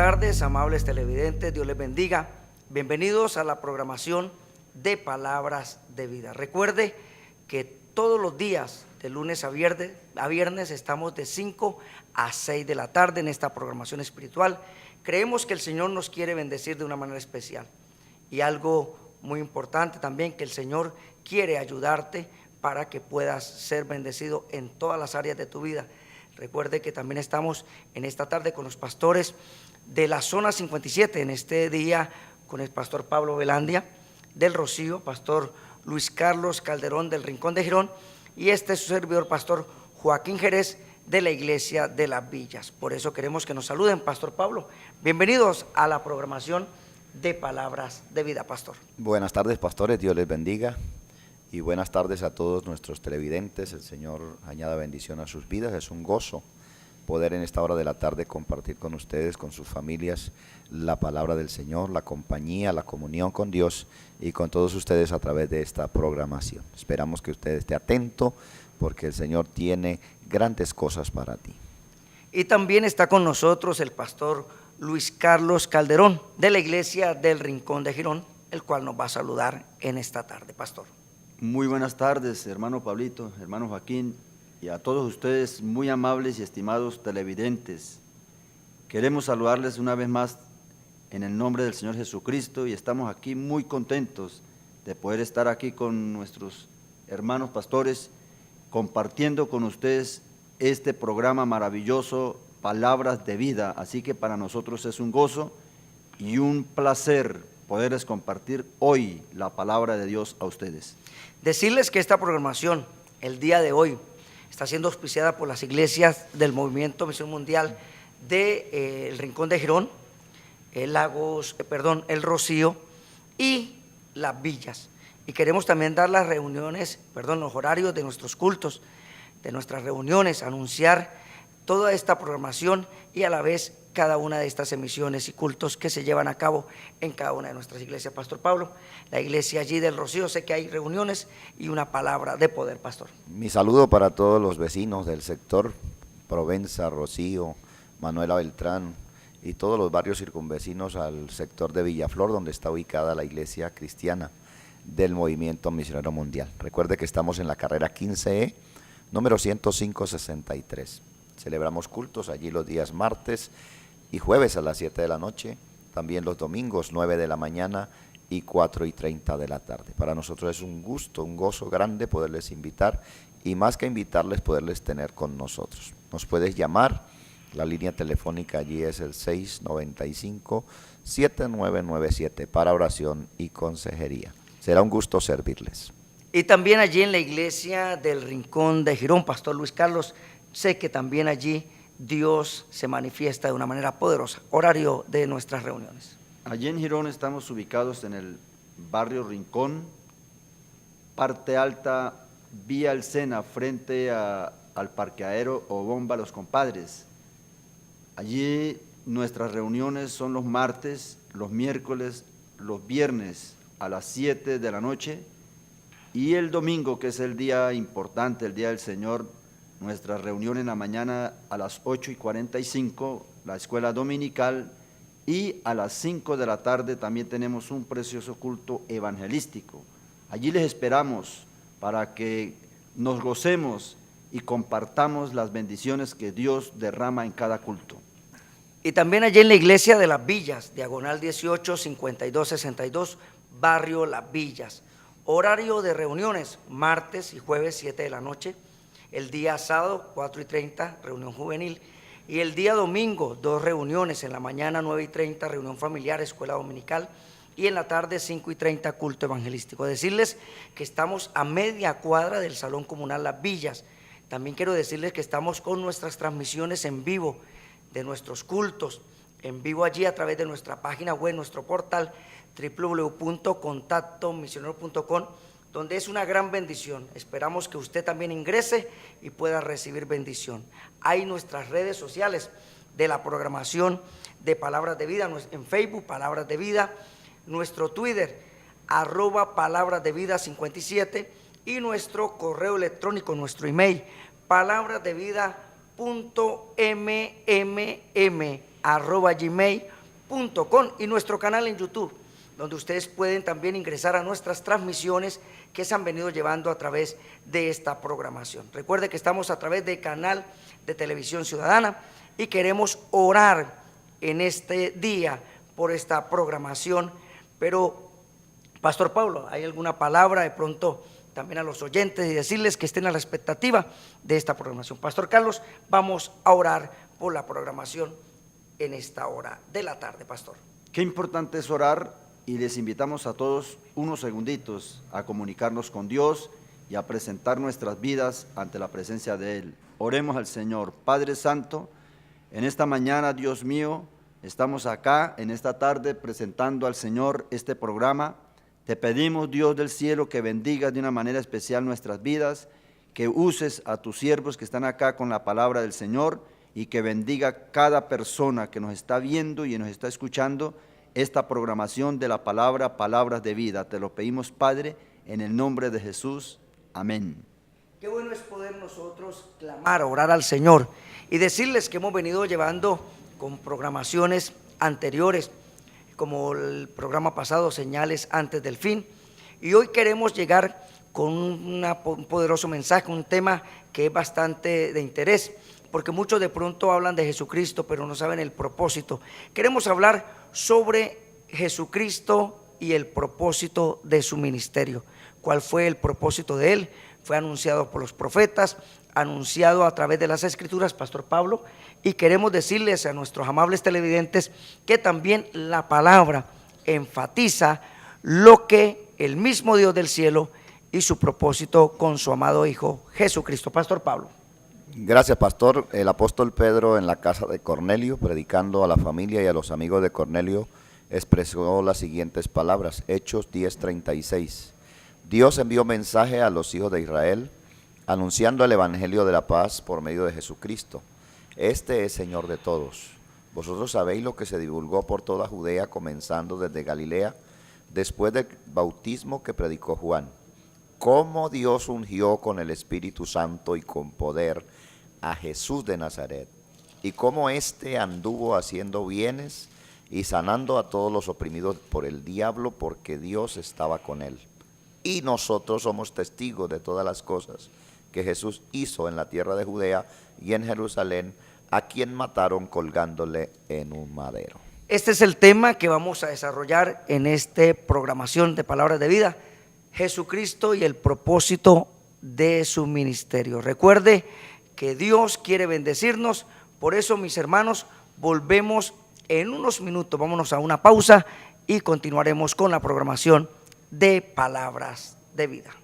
tardes, amables televidentes, Dios les bendiga. Bienvenidos a la programación de Palabras de Vida. Recuerde que todos los días, de lunes a viernes, estamos de 5 a 6 de la tarde en esta programación espiritual. Creemos que el Señor nos quiere bendecir de una manera especial. Y algo muy importante también, que el Señor quiere ayudarte para que puedas ser bendecido en todas las áreas de tu vida. Recuerde que también estamos en esta tarde con los pastores de la zona 57, en este día con el pastor Pablo Velandia del Rocío, pastor Luis Carlos Calderón del Rincón de Girón, y este es su servidor, pastor Joaquín Jerez, de la Iglesia de las Villas. Por eso queremos que nos saluden, pastor Pablo. Bienvenidos a la programación de Palabras de Vida, pastor. Buenas tardes, pastores, Dios les bendiga. Y buenas tardes a todos nuestros televidentes. El Señor añada bendición a sus vidas. Es un gozo poder en esta hora de la tarde compartir con ustedes, con sus familias, la palabra del Señor, la compañía, la comunión con Dios y con todos ustedes a través de esta programación. Esperamos que usted esté atento porque el Señor tiene grandes cosas para ti. Y también está con nosotros el pastor Luis Carlos Calderón de la Iglesia del Rincón de Girón, el cual nos va a saludar en esta tarde, pastor. Muy buenas tardes, hermano Pablito, hermano Joaquín, y a todos ustedes muy amables y estimados televidentes. Queremos saludarles una vez más en el nombre del Señor Jesucristo y estamos aquí muy contentos de poder estar aquí con nuestros hermanos pastores compartiendo con ustedes este programa maravilloso, Palabras de Vida. Así que para nosotros es un gozo y un placer poderles compartir hoy la palabra de Dios a ustedes. Decirles que esta programación, el día de hoy, está siendo auspiciada por las iglesias del Movimiento Misión Mundial de el Rincón de Girón, el Rocío y las Villas. Y queremos también dar las los horarios de nuestros cultos, de nuestras reuniones, anunciar toda esta programación y a la vez cada una de estas emisiones y cultos que se llevan a cabo en cada una de nuestras iglesias. Pastor Pablo, la iglesia allí del Rocío, sé que hay reuniones y una palabra de poder, pastor. Mi saludo para todos los vecinos del sector Provenza, Rocío, Manuela Beltrán y todos los barrios circunvecinos al sector de Villaflor, donde está ubicada la iglesia cristiana del Movimiento Misionero Mundial. Recuerde que estamos en la carrera 15E, número 10563. Celebramos cultos allí los días martes y jueves a las 7 de la noche, también los domingos 9 de la mañana y 4:30 de la tarde. Para nosotros es un gusto, un gozo grande poderles invitar y más que invitarles, poderles tener con nosotros. Nos puedes llamar, la línea telefónica allí es el 695-7997 para oración y consejería. Será un gusto servirles. Y también allí en la iglesia del Rincón de Girón, pastor Luis Carlos, sé que también allí Dios se manifiesta de una manera poderosa. Horario de nuestras reuniones. Allí en Girón estamos ubicados en el barrio Rincón, parte alta, vía El Sena, frente al parqueadero o bomba Los Compadres. Allí nuestras reuniones son los martes, los miércoles, los viernes a las 7 de la noche y el domingo, que es el día importante, el día del Señor, nuestra reunión en la mañana a las 8:45, la escuela dominical, y a las 5 de la tarde también tenemos un precioso culto evangelístico. Allí les esperamos para que nos gocemos y compartamos las bendiciones que Dios derrama en cada culto. Y también allí en la iglesia de las Villas, diagonal 18, 5262, barrio Las Villas. Horario de reuniones, martes y jueves 7 de la noche. El día sábado 4:30, reunión juvenil. Y el día domingo, 2 reuniones, en la mañana 9:30, reunión familiar, escuela dominical. Y en la tarde 5:30, culto evangelístico. Decirles que estamos a media cuadra del Salón Comunal Las Villas. También quiero decirles que estamos con nuestras transmisiones en vivo de nuestros cultos, en vivo allí a través de nuestra página web, nuestro portal www.contactomisionero.com, donde es una gran bendición. Esperamos que usted también ingrese y pueda recibir bendición. Hay nuestras redes sociales de la programación de Palabras de Vida, en Facebook, Palabras de Vida, nuestro Twitter, @palabrasdevida57, y nuestro correo electrónico, nuestro email, palabrasdevida.mmm@gmail.com. y nuestro canal en YouTube, donde ustedes pueden también ingresar a nuestras transmisiones que se han venido llevando a través de esta programación. Recuerde que estamos a través del canal de Televisión Ciudadana y queremos orar en este día por esta programación. Pero, Pastor Pablo, ¿hay alguna palabra de pronto también a los oyentes y decirles que estén a la expectativa de esta programación? Pastor Carlos, vamos a orar por la programación en esta hora de la tarde, Pastor. Qué importante es orar, y les invitamos a todos unos segunditos a comunicarnos con Dios y a presentar nuestras vidas ante la presencia de Él. Oremos al Señor. Padre Santo, en esta mañana, Dios mío, estamos acá en esta tarde presentando al Señor este programa. Te pedimos, Dios del cielo, que bendigas de una manera especial nuestras vidas, que uses a tus siervos que están acá con la palabra del Señor, y que bendiga cada persona que nos está viendo y nos está escuchando esta programación de la palabra, palabras de vida. Te lo pedimos, Padre, en el nombre de Jesús. Amén. Qué bueno es poder nosotros clamar, orar al Señor y decirles que hemos venido llevando con programaciones anteriores, como el programa pasado, Señales antes del fin, y hoy queremos llegar con un poderoso mensaje, un tema que es bastante de interés, porque muchos de pronto hablan de Jesucristo, pero no saben el propósito. Queremos hablar sobre Jesucristo y el propósito de su ministerio. ¿Cuál fue el propósito de él? Fue anunciado por los profetas, anunciado a través de las Escrituras, Pastor Pablo, y queremos decirles a nuestros amables televidentes que también la palabra enfatiza lo que el mismo Dios del cielo y su propósito con su amado Hijo Jesucristo. Pastor Pablo. Gracias, pastor. El apóstol Pedro, en la casa de Cornelio, predicando a la familia y a los amigos de Cornelio, expresó las siguientes palabras. Hechos 10:36. Dios envió mensaje a los hijos de Israel, anunciando el evangelio de la paz por medio de Jesucristo. Este es Señor de todos. Vosotros sabéis lo que se divulgó por toda Judea, comenzando desde Galilea, después del bautismo que predicó Juan, cómo Dios ungió con el Espíritu Santo y con poder a Jesús de Nazaret, y cómo éste anduvo haciendo bienes y sanando a todos los oprimidos por el diablo, porque Dios estaba con él. Y nosotros somos testigos de todas las cosas que Jesús hizo en la tierra de Judea y en Jerusalén, a quien mataron colgándole en un madero. Este es el tema que vamos a desarrollar en esta programación de Palabras de Vida: Jesucristo y el propósito de su ministerio. Recuerde que Dios quiere bendecirnos, por eso, mis hermanos, volvemos en unos minutos. Vámonos a una pausa y continuaremos con la programación de Palabras de Vida.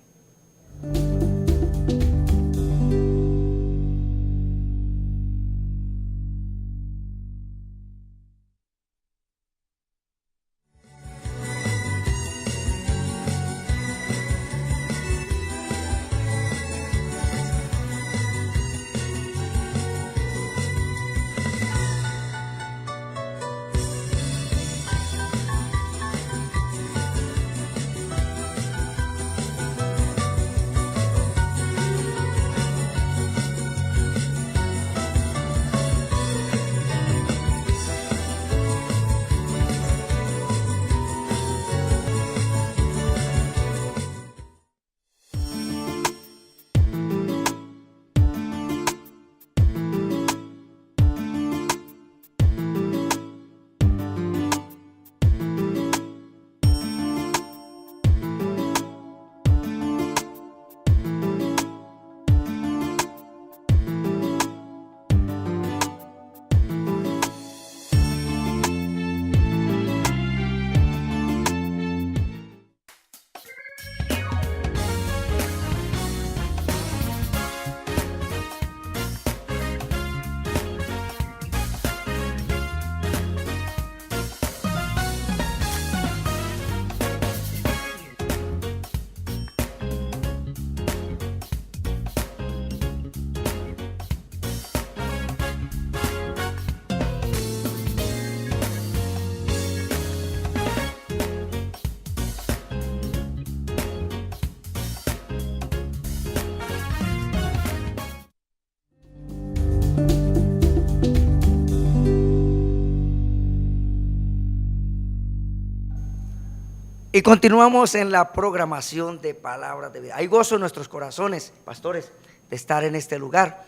Y continuamos en la programación de Palabras de Vida. Hay gozo en nuestros corazones, pastores, de estar en este lugar,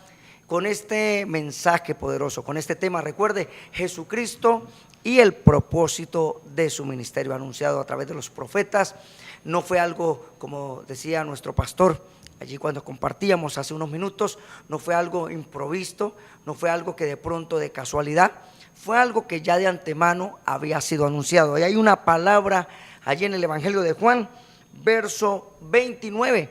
con este mensaje poderoso, con este tema. Recuerde, Jesucristo y el propósito de su ministerio anunciado a través de los profetas. No fue algo, como decía nuestro pastor allí cuando compartíamos hace unos minutos, no fue algo improvisto, no fue algo que de pronto de casualidad, fue algo que ya de antemano había sido anunciado. Y hay una palabra allí en el Evangelio de Juan, verso 29,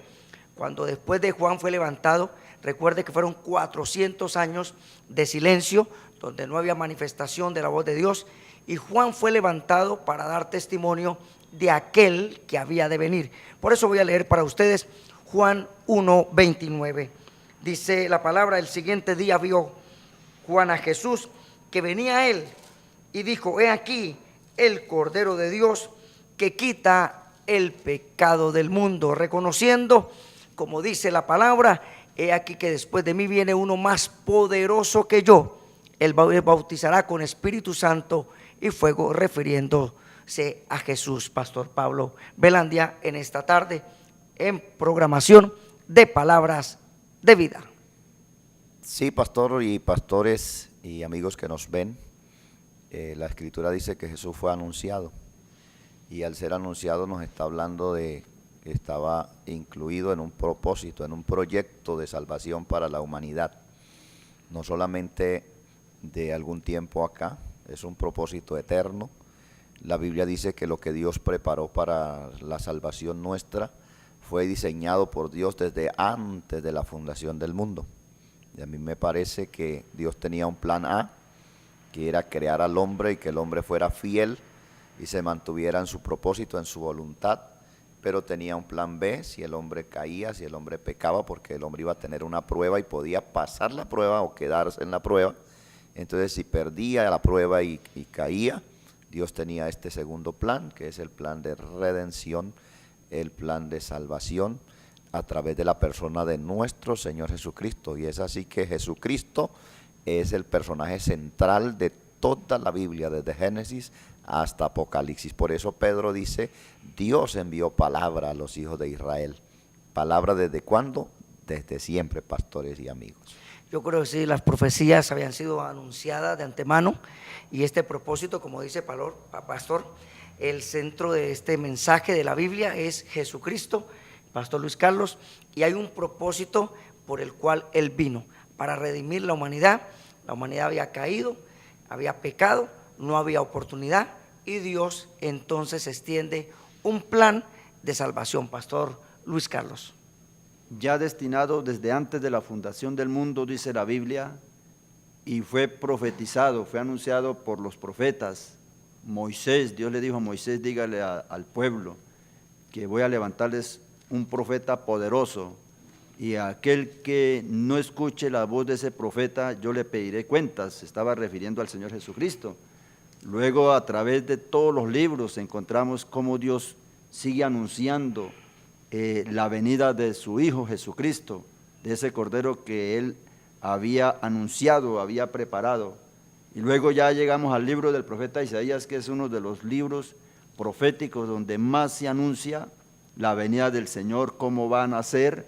cuando después de Juan fue levantado, recuerde que fueron 400 años de silencio, donde no había manifestación de la voz de Dios, y Juan fue levantado para dar testimonio de aquel que había de venir. Por eso voy a leer para ustedes Juan 1:29. Dice la palabra: el siguiente día vio Juan a Jesús que venía a él y dijo: he aquí el Cordero de Dios que quita el pecado del mundo, reconociendo, como dice la palabra, he aquí que después de mí viene uno más poderoso que yo, él bautizará con Espíritu Santo y fuego, refiriéndose a Jesús. Pastor Pablo Velandia, en esta tarde en programación de Palabras de Vida. Sí, pastor y pastores y amigos que nos ven, la Escritura dice que Jesús fue anunciado, y al ser anunciado nos está hablando de que estaba incluido en un propósito, en un proyecto de salvación para la humanidad, no solamente de algún tiempo acá, es un propósito eterno. La Biblia dice que lo que Dios preparó para la salvación nuestra fue diseñado por Dios desde antes de la fundación del mundo. Y a mí me parece que Dios tenía un plan A, que era crear al hombre y que el hombre fuera fiel y se mantuviera en su propósito, en su voluntad, pero tenía un plan B si el hombre caía, si el hombre pecaba, porque el hombre iba a tener una prueba y podía pasar la prueba o quedarse en la prueba. Entonces, si perdía la prueba y caía, Dios tenía este segundo plan, que es el plan de redención, el plan de salvación a través de la persona de nuestro Señor Jesucristo. Y es así que Jesucristo es el personaje central de toda la Biblia, desde Génesis hasta Apocalipsis. Por eso Pedro dice: Dios envió palabra a los hijos de Israel. ¿Palabra desde cuándo? Desde siempre, pastores y amigos. Yo creo que sí, las profecías habían sido anunciadas de antemano, y este propósito, como dice pastor, el centro de este mensaje de la Biblia es Jesucristo, Pastor Luis Carlos, y hay un propósito por el cual Él vino, para redimir la humanidad. La humanidad había caído, había pecado, no había oportunidad, y Dios entonces extiende un plan de salvación. Pastor Luis Carlos. Ya destinado desde antes de la fundación del mundo, dice la Biblia, y fue profetizado, fue anunciado por los profetas. Moisés, Dios le dijo a Moisés: dígale al pueblo que voy a levantarles un profeta poderoso, y a aquel que no escuche la voz de ese profeta, yo le pediré cuentas. Se estaba refiriendo al Señor Jesucristo. Luego, a través de todos los libros, encontramos cómo Dios sigue anunciando la venida de su Hijo Jesucristo, de ese Cordero que Él había anunciado, había preparado. Y luego ya llegamos al libro del profeta Isaías, que es uno de los libros proféticos donde más se anuncia la venida del Señor, cómo va a nacer,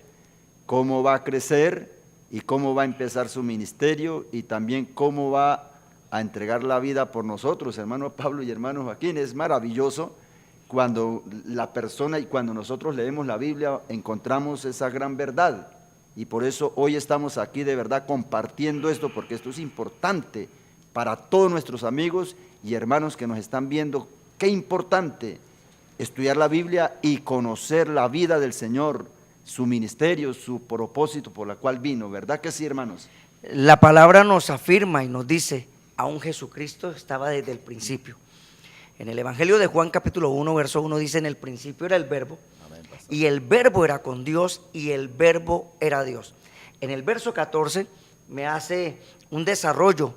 cómo va a crecer y cómo va a empezar su ministerio, y también cómo va a entregar la vida por nosotros, hermano Pablo y hermano Joaquín. Es maravilloso cuando la persona y cuando nosotros leemos la Biblia encontramos esa gran verdad, y por eso hoy estamos aquí de verdad compartiendo esto, porque esto es importante para todos nuestros amigos y hermanos que nos están viendo. Qué importante estudiar la Biblia y conocer la vida del Señor, su ministerio, su propósito por la cual vino, ¿verdad que sí, hermanos? La palabra nos afirma y nos dice: aún Jesucristo estaba desde el principio. En el Evangelio de Juan capítulo 1, verso 1 dice: en el principio era el verbo, y el verbo era con Dios, y el verbo era Dios. En el verso 14 me hace un desarrollo,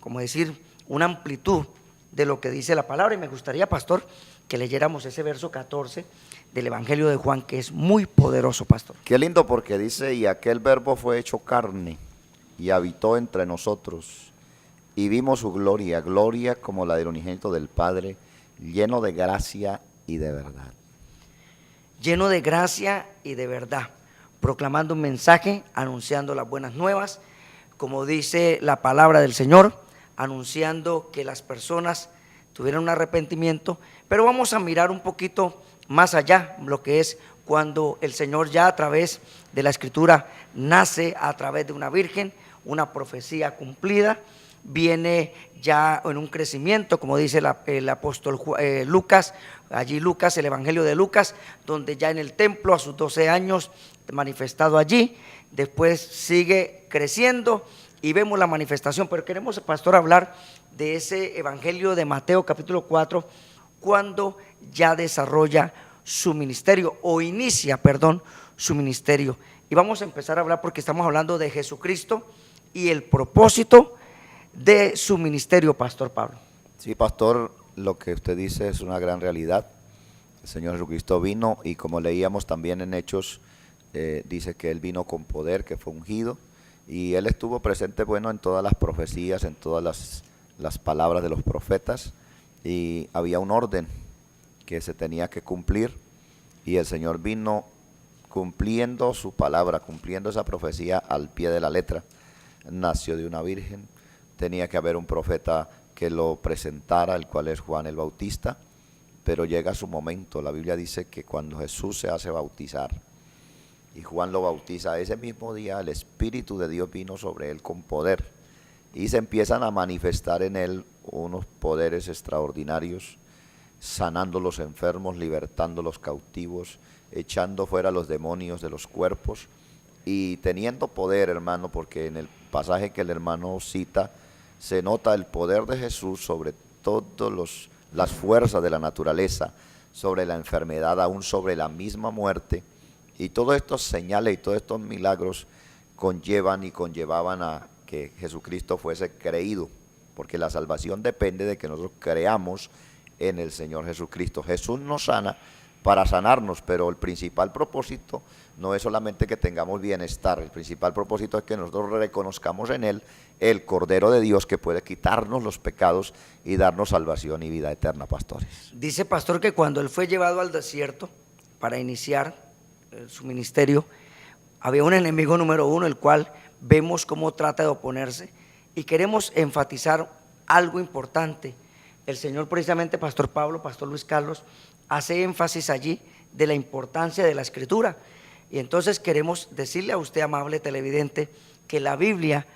como decir, una amplitud de lo que dice la palabra, y me gustaría, pastor, que leyéramos ese verso 14 del Evangelio de Juan, que es muy poderoso, pastor. Qué lindo, porque dice: y aquel verbo fue hecho carne y habitó entre nosotros, y vimos su gloria, gloria como la del unigénito del Padre, lleno de gracia y de verdad. Lleno de gracia y de verdad, proclamando un mensaje, anunciando las buenas nuevas, como dice la palabra del Señor, anunciando que las personas tuvieran un arrepentimiento. Pero vamos a mirar un poquito más allá, lo que es cuando el Señor ya a través de la Escritura nace a través de una virgen, una profecía cumplida, viene ya en un crecimiento, como dice el apóstol Lucas, allí Lucas, el Evangelio de Lucas, donde ya en el templo a sus 12 años manifestado allí, después sigue creciendo y vemos la manifestación. Pero queremos, pastor, hablar de ese Evangelio de Mateo capítulo 4, cuando ya desarrolla su ministerio, o inicia, perdón, su ministerio. Y vamos a empezar a hablar porque estamos hablando de Jesucristo y el propósito de su ministerio, pastor Pablo. Sí, pastor, lo que usted dice es una gran realidad. El Señor Jesucristo vino y, como leíamos también en Hechos, dice que Él vino con poder, que fue ungido, y Él estuvo presente, bueno, en todas las profecías, en todas las palabras de los profetas, y había un orden que se tenía que cumplir, y el Señor vino cumpliendo su palabra, cumpliendo esa profecía al pie de la letra. Nació de una virgen, tenía que haber un profeta que lo presentara, el cual es Juan el Bautista, pero llega su momento. La Biblia dice que cuando Jesús se hace bautizar y Juan lo bautiza, ese mismo día el Espíritu de Dios vino sobre él con poder, y se empiezan a manifestar en él unos poderes extraordinarios, sanando los enfermos, libertando los cautivos, echando fuera los demonios de los cuerpos y teniendo poder, hermano, porque en el pasaje que el hermano cita se nota el poder de Jesús sobre todas las fuerzas de la naturaleza, sobre la enfermedad, aún sobre la misma muerte, y todos estos señales y todos estos milagros conllevan y conllevaban a que Jesucristo fuese creído, porque la salvación depende de que nosotros creamos en el Señor Jesucristo. Jesús nos sana para sanarnos, pero el principal propósito no es solamente que tengamos bienestar, el principal propósito es que nosotros reconozcamos en Él el Cordero de Dios que puede quitarnos los pecados y darnos salvación y vida eterna, pastores. Dice, pastor, que cuando Él fue llevado al desierto para iniciar su ministerio, había un enemigo número uno, el cual vemos cómo trata de oponerse, y queremos enfatizar algo importante. El Señor, precisamente, pastor Pablo, pastor Luis Carlos, hace énfasis allí de la importancia de la Escritura, y entonces queremos decirle a usted, amable televidente, que la Biblia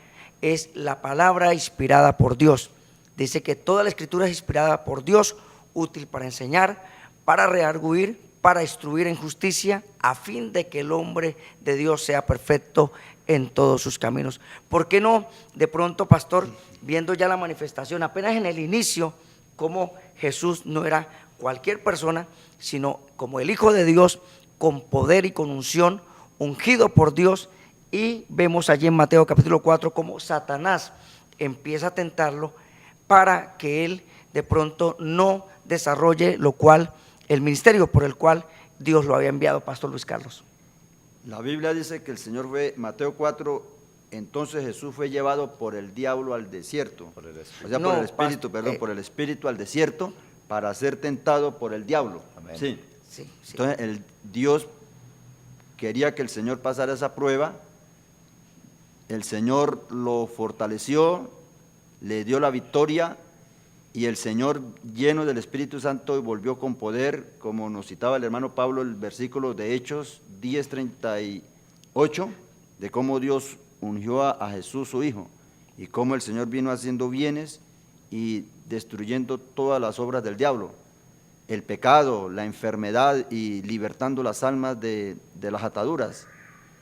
es la palabra inspirada por Dios. Dice que toda la Escritura es inspirada por Dios, útil para enseñar, para redarguir, para instruir en justicia, a fin de que el hombre de Dios sea perfecto en todos sus caminos. ¿Por qué no, de pronto, pastor, viendo ya la manifestación, apenas en el inicio, cómo Jesús no era cualquier persona, sino como el Hijo de Dios, con poder y con unción, ungido por Dios? Y vemos allí en Mateo capítulo 4 cómo Satanás empieza a tentarlo para que él de pronto no desarrolle el ministerio por el cual Dios lo había enviado, pastor Luis Carlos. La Biblia dice que el Señor fue, Mateo 4, entonces Jesús fue llevado por el diablo al desierto, por el espíritu al desierto, para ser tentado por el diablo. Amén. Sí. Sí, sí. Entonces Dios quería que el Señor pasara esa prueba, el Señor lo fortaleció, le dio la victoria, y el Señor, lleno del Espíritu Santo, volvió con poder, como nos citaba el hermano Pablo el versículo de Hechos 10:38, de cómo Dios ungió a Jesús su Hijo, y cómo el Señor vino haciendo bienes y destruyendo todas las obras del diablo, el pecado, la enfermedad, y libertando las almas de las ataduras.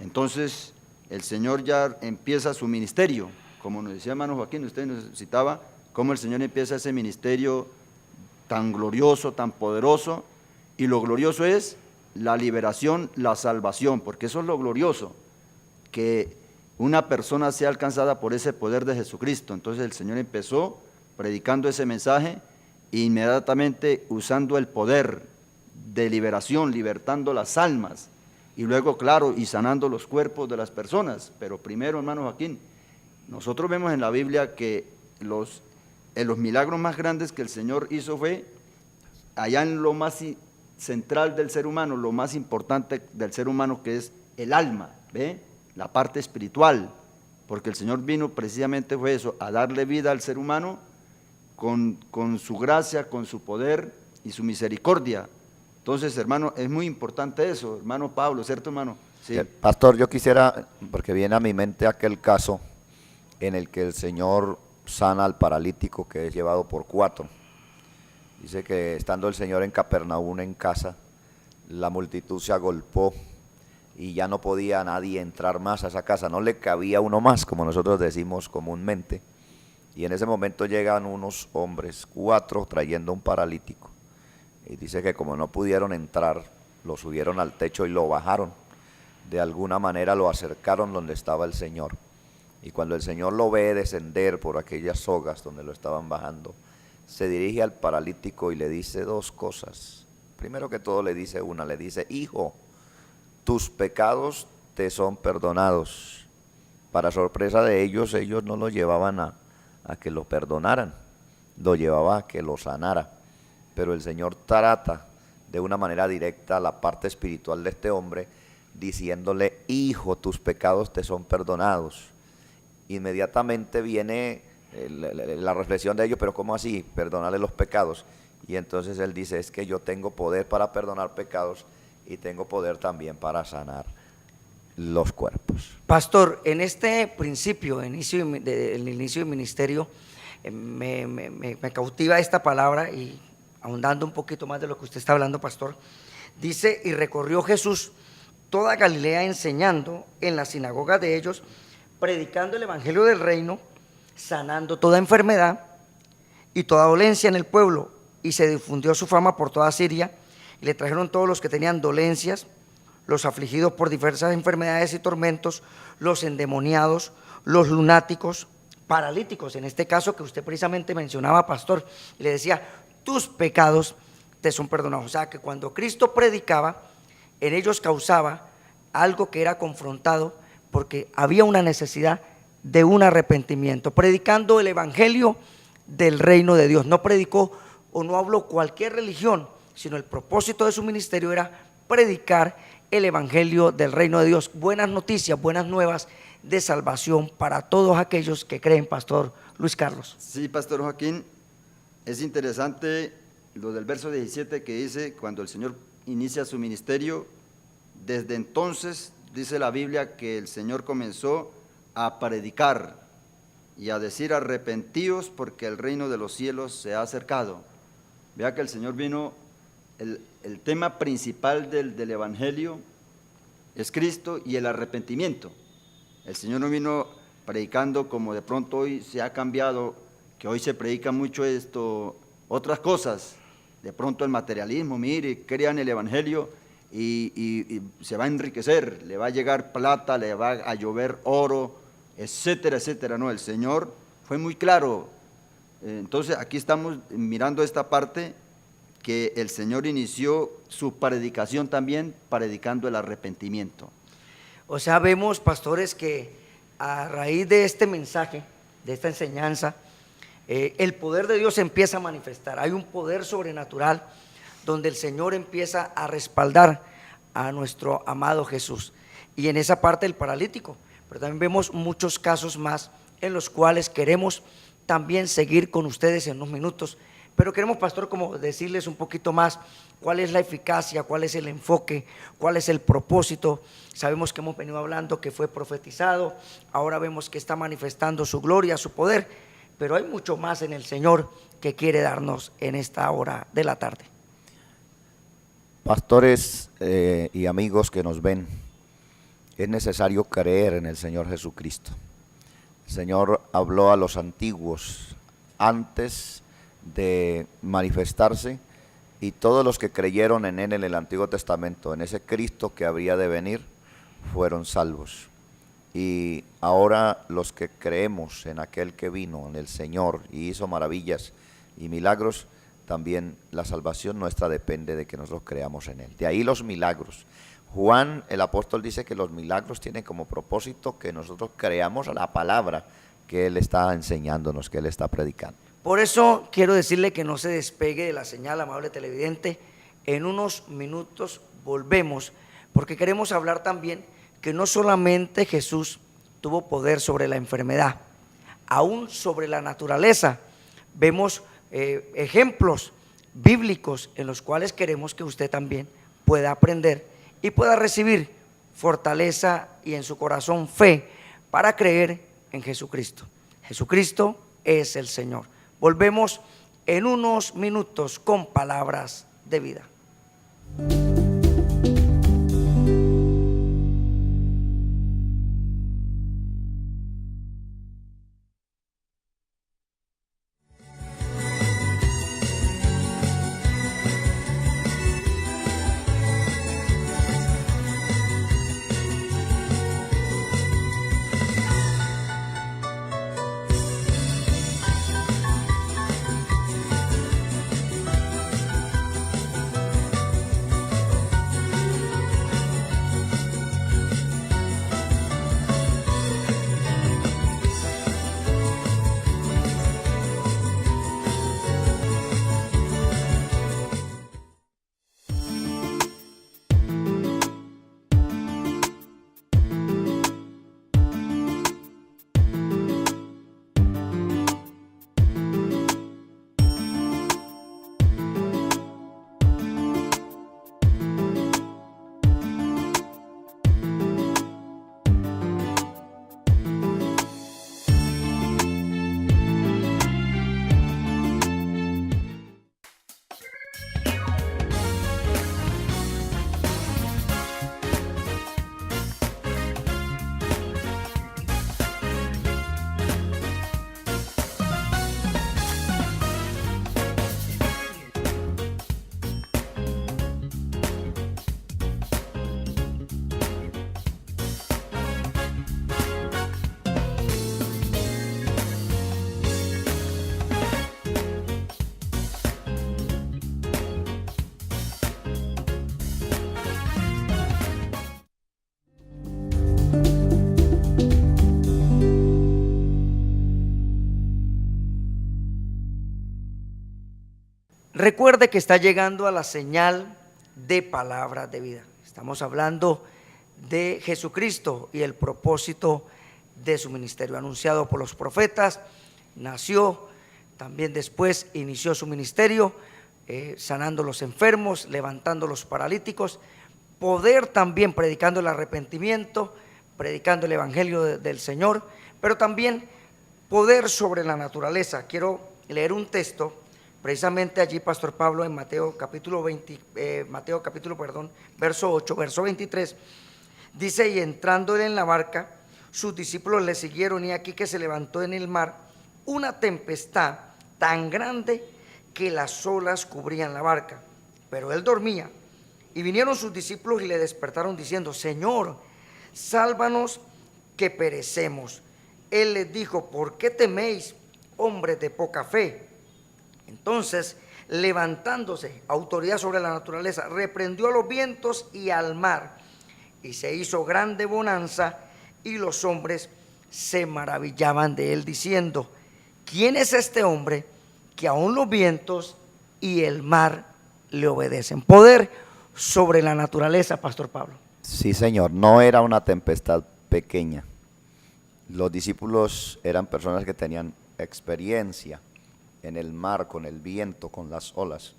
Entonces el Señor ya empieza su ministerio, como nos decía hermano Joaquín, usted nos citaba cómo el Señor empieza ese ministerio tan glorioso, tan poderoso, y lo glorioso es la liberación, la salvación, porque eso es lo glorioso, que una persona sea alcanzada por ese poder de Jesucristo. Entonces el Señor empezó predicando ese mensaje e inmediatamente usando el poder de liberación, libertando las almas, y luego, claro, y sanando los cuerpos de las personas. Pero primero, hermano Joaquín, nosotros vemos en la Biblia que los milagros más grandes que el Señor hizo fue allá en lo más central del ser humano, lo más importante del ser humano, que es el alma, ¿ve? La parte espiritual, porque el Señor vino precisamente fue eso, a darle vida al ser humano con su gracia, con su poder y su misericordia. Entonces, hermano, es muy importante eso, hermano Pablo, ¿cierto, hermano? Sí. Pastor, yo quisiera, porque viene a mi mente aquel caso en el que el Señor sana al paralítico que es llevado por 4. Dice que estando el Señor en Capernaum en casa, la multitud se agolpó y ya no podía nadie entrar más a esa casa, no le cabía uno más, como nosotros decimos comúnmente. Y en ese momento llegan unos hombres, 4, trayendo un paralítico. Y dice que como no pudieron entrar, lo subieron al techo y lo bajaron. De alguna manera lo acercaron donde estaba el Señor. Y cuando el Señor lo ve descender por aquellas sogas donde lo estaban bajando, se dirige al paralítico y le dice 2 cosas. Primero que todo le dice una, le dice: hijo, tus pecados te son perdonados. Para sorpresa de ellos no lo llevaban a que lo perdonaran, lo llevaba a que lo sanara. Pero el Señor trata de una manera directa la parte espiritual de este hombre, diciéndole: hijo, tus pecados te son perdonados. Inmediatamente viene la reflexión de ellos: pero ¿cómo así? Perdonarle los pecados. Y entonces él dice: es que yo tengo poder para perdonar pecados y tengo poder también para sanar los cuerpos. Pastor, en este principio, el inicio del ministerio, me cautiva esta palabra, y ahondando un poquito más de lo que usted está hablando, pastor, dice: y recorrió Jesús toda Galilea, enseñando en las sinagogas de ellos, predicando el evangelio del reino, sanando toda enfermedad y toda dolencia en el pueblo, y se difundió su fama por toda Siria, y le trajeron todos los que tenían dolencias, los afligidos por diversas enfermedades y tormentos, los endemoniados, los lunáticos, paralíticos, en este caso que usted precisamente mencionaba, pastor, y le decía: tus pecados te son perdonados. O sea, que cuando Cristo predicaba, en ellos causaba algo que era confrontado, porque había una necesidad de un arrepentimiento, predicando el evangelio del reino de Dios. No predicó o no habló cualquier religión, sino el propósito de su ministerio era predicar el evangelio del reino de Dios, buenas noticias, buenas nuevas de salvación para todos aquellos que creen, pastor Luis Carlos. Sí, pastor Joaquín, es interesante lo del verso 17 que dice: cuando el Señor inicia su ministerio, desde entonces dice la Biblia que el Señor comenzó a predicar y a decir: arrepentíos porque el reino de los cielos se ha acercado. Vea que el Señor vino, el tema principal del evangelio es Cristo y el arrepentimiento. El Señor no vino predicando como de pronto hoy se ha cambiado, que hoy se predica mucho otras cosas, de pronto el materialismo. Mire, crean el evangelio y se va a enriquecer, le va a llegar plata, le va a llover oro, etcétera, etcétera. No, el Señor fue muy claro. Entonces aquí estamos mirando esta parte, que el Señor inició su predicación también predicando el arrepentimiento. O sea, vemos, pastores, que a raíz de este mensaje, de esta enseñanza, el poder de Dios empieza a manifestar. Hay un poder sobrenatural donde el Señor empieza a respaldar a nuestro amado Jesús. Y en esa parte el paralítico, pero también vemos muchos casos más en los cuales queremos también seguir con ustedes en unos minutos. Pero queremos, pastor, como decirles un poquito más cuál es la eficacia, cuál es el enfoque, cuál es el propósito. Sabemos que hemos venido hablando que fue profetizado, ahora vemos que está manifestando su gloria, su poder, pero hay mucho más en el Señor que quiere darnos en esta hora de la tarde. Pastores y amigos que nos ven, es necesario creer en el Señor Jesucristo. El Señor habló a los antiguos antes de manifestarse, y todos los que creyeron en Él en el Antiguo Testamento, en ese Cristo que habría de venir, fueron salvos. Y ahora los que creemos en aquel que vino, en el Señor, y hizo maravillas y milagros, también la salvación nuestra depende de que nosotros creamos en Él. De ahí los milagros. Juan, el apóstol, dice que los milagros tienen como propósito que nosotros creamos la palabra que Él está enseñándonos, que Él está predicando. Por eso quiero decirle que no se despegue de la señal, amable televidente. En unos minutos volvemos, porque queremos hablar también que no solamente Jesús tuvo poder sobre la enfermedad, aún sobre la naturaleza. Vemos ejemplos bíblicos en los cuales queremos que usted también pueda aprender y pueda recibir fortaleza y en su corazón fe para creer en Jesucristo. Jesucristo es el Señor. Volvemos en unos minutos con palabras de vida. Recuerde que está llegando a la señal de palabras de vida. Estamos hablando de Jesucristo y el propósito de su ministerio anunciado por los profetas. Nació, también después inició su ministerio, sanando los enfermos, levantando los paralíticos, poder también predicando el arrepentimiento, predicando el evangelio del Señor, pero también poder sobre la naturaleza. Quiero leer un texto precisamente allí, Pastor Pablo, en Mateo capítulo verso 8, verso 23, dice: y entrando él en la barca, sus discípulos le siguieron, y aquí que se levantó en el mar una tempestad tan grande que las olas cubrían la barca, pero él dormía. Y vinieron sus discípulos y le despertaron diciendo: Señor, sálvanos que perecemos. Él les dijo: ¿por qué teméis, hombres de poca fe? Entonces, levantándose, autoridad sobre la naturaleza, reprendió a los vientos y al mar, y se hizo grande bonanza, y los hombres se maravillaban de él, diciendo: ¿quién es este hombre que aún los vientos y el mar le obedecen? Poder sobre la naturaleza, Pastor Pablo. Sí, Señor, no era una tempestad pequeña. Los discípulos eran personas que tenían experiencia en el mar, con el viento, con las olas.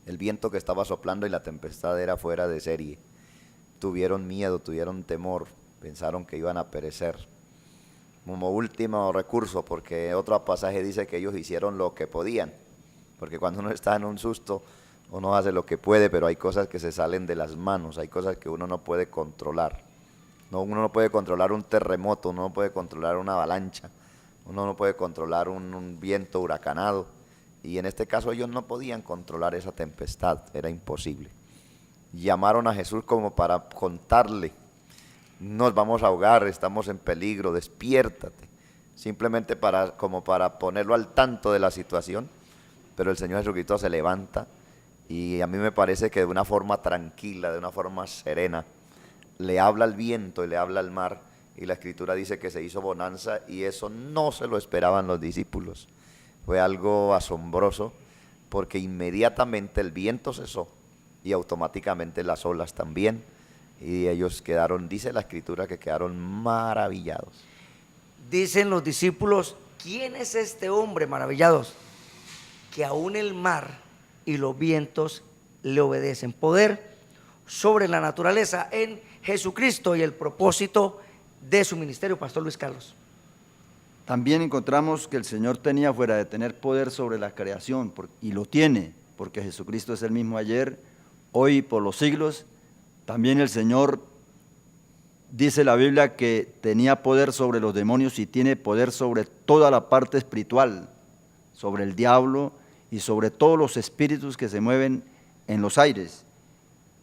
El viento que estaba soplando y la tempestad era fuera de serie. Tuvieron miedo, tuvieron temor, pensaron que iban a perecer. Como último recurso, porque otro pasaje dice que ellos hicieron lo que podían, porque cuando uno está en un susto, uno hace lo que puede, pero hay cosas que se salen de las manos, hay cosas que uno no puede controlar. Uno no puede controlar un terremoto, uno no puede controlar una avalancha, uno no puede controlar un viento huracanado, y en este caso ellos no podían controlar esa tempestad, era imposible. Llamaron a Jesús como para contarle: nos vamos a ahogar, estamos en peligro, despiértate, simplemente como para ponerlo al tanto de la situación. Pero el Señor Jesucristo se levanta, y a mí me parece que de una forma tranquila, de una forma serena, le habla al viento y le habla al mar, y la Escritura dice que se hizo bonanza, y eso no se lo esperaban los discípulos. Fue algo asombroso, porque inmediatamente el viento cesó y automáticamente las olas también, y ellos quedaron, dice la escritura, que quedaron maravillados. Dicen los discípulos, ¿quién es este hombre maravillados? Que aún el mar y los vientos le obedecen. Poder sobre la naturaleza en Jesucristo y el propósito de su ministerio, Pastor Luis Carlos. También encontramos que el Señor tenía, fuera de tener poder sobre la creación, y lo tiene, porque Jesucristo es el mismo ayer, hoy y por los siglos. También el Señor, dice la Biblia, que tenía poder sobre los demonios y tiene poder sobre toda la parte espiritual, sobre el diablo y sobre todos los espíritus que se mueven en los aires.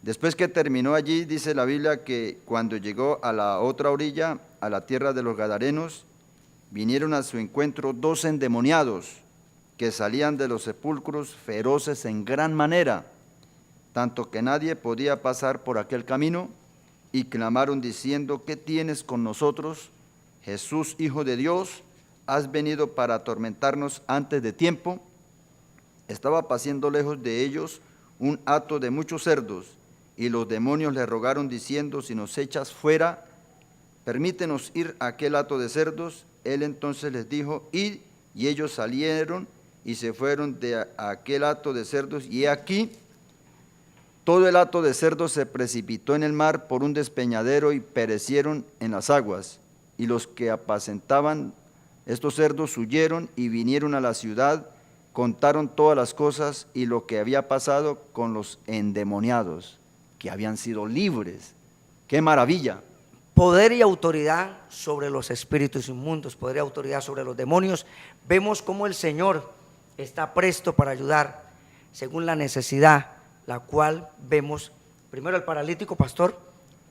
Después que terminó allí, dice la Biblia que cuando llegó a la otra orilla, a la tierra de los Gadarenos, vinieron a su encuentro 2 endemoniados que salían de los sepulcros feroces en gran manera, tanto que nadie podía pasar por aquel camino, y clamaron diciendo: ¿qué tienes con nosotros, Jesús, Hijo de Dios? ¿Has venido para atormentarnos antes de tiempo? Estaba pasando lejos de ellos un hato de muchos cerdos, y los demonios le rogaron diciendo: si nos echas fuera, permítenos ir a aquel hato de cerdos. Él entonces les dijo: id, y ellos salieron y se fueron de aquel hato de cerdos, y he aquí, todo el hato de cerdos se precipitó en el mar por un despeñadero y perecieron en las aguas. Y los que apacentaban estos cerdos huyeron y vinieron a la ciudad, contaron todas las cosas y lo que había pasado con los endemoniados, que habían sido libres. ¡Qué maravilla! Poder y autoridad sobre los espíritus inmundos, poder y autoridad sobre los demonios. Vemos cómo el Señor está presto para ayudar según la necesidad, la cual vemos primero el paralítico, pastor,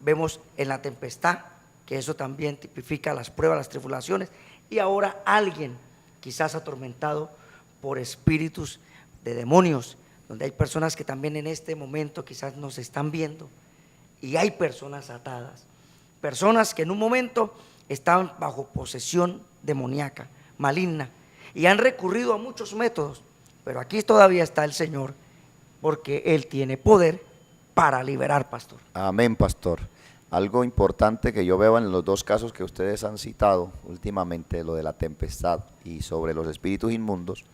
vemos en la tempestad, que eso también tipifica las pruebas, las tribulaciones, y ahora alguien quizás atormentado por espíritus de demonios, donde hay personas que también en este momento quizás nos están viendo, y hay personas atadas, personas que en un momento estaban bajo posesión demoníaca, maligna, y han recurrido a muchos métodos, pero aquí todavía está el Señor, porque Él tiene poder para liberar, pastor. Amén, pastor. Algo importante que yo veo en los 2 casos que ustedes han citado últimamente, lo de la tempestad y sobre los espíritus inmundos,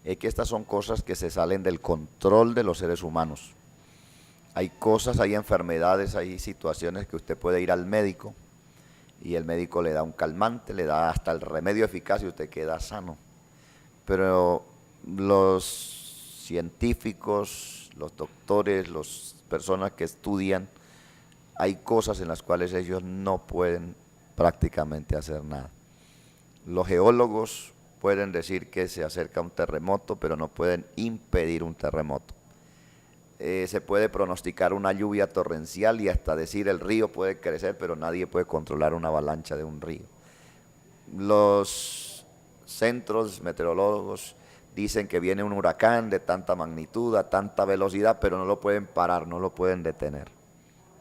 es que estas son cosas que se salen del control de los seres humanos. Hay cosas, hay enfermedades, hay situaciones que usted puede ir al médico y el médico le da un calmante, le da hasta el remedio eficaz y usted queda sano. Pero los científicos, los doctores, las personas que estudian, hay cosas en las cuales ellos no pueden prácticamente hacer nada. Los geólogos pueden decir que se acerca un terremoto, pero no pueden impedir un terremoto. Se puede pronosticar una lluvia torrencial y hasta decir el río puede crecer, pero nadie puede controlar una avalancha de un río. Los centros meteorológicos dicen que viene un huracán de tanta magnitud, a tanta velocidad, pero no lo pueden parar, no lo pueden detener.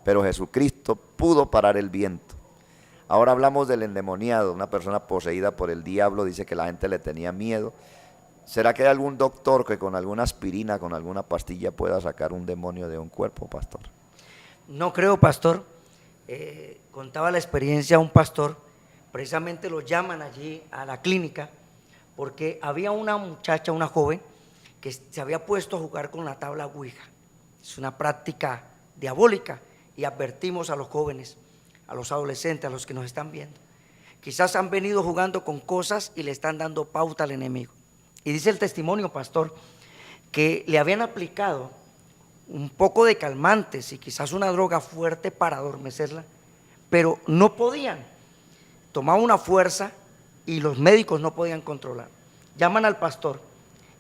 Pero Jesucristo pudo parar el viento. Ahora hablamos del endemoniado, una persona poseída por el diablo, dice que la gente le tenía miedo. ¿Será que hay algún doctor que con alguna aspirina, con alguna pastilla pueda sacar un demonio de un cuerpo, pastor? No creo, pastor. Contaba la experiencia un pastor, precisamente lo llaman allí a la clínica, porque había una muchacha, una joven, que se había puesto a jugar con la tabla Ouija. Es una práctica diabólica y advertimos a los jóvenes, a los adolescentes, a los que nos están viendo. Quizás han venido jugando con cosas y le están dando pauta al enemigo. Y dice el testimonio, pastor, que le habían aplicado un poco de calmantes y quizás una droga fuerte para adormecerla, pero no podían. Tomaba una fuerza y los médicos no podían controlar. Llaman al pastor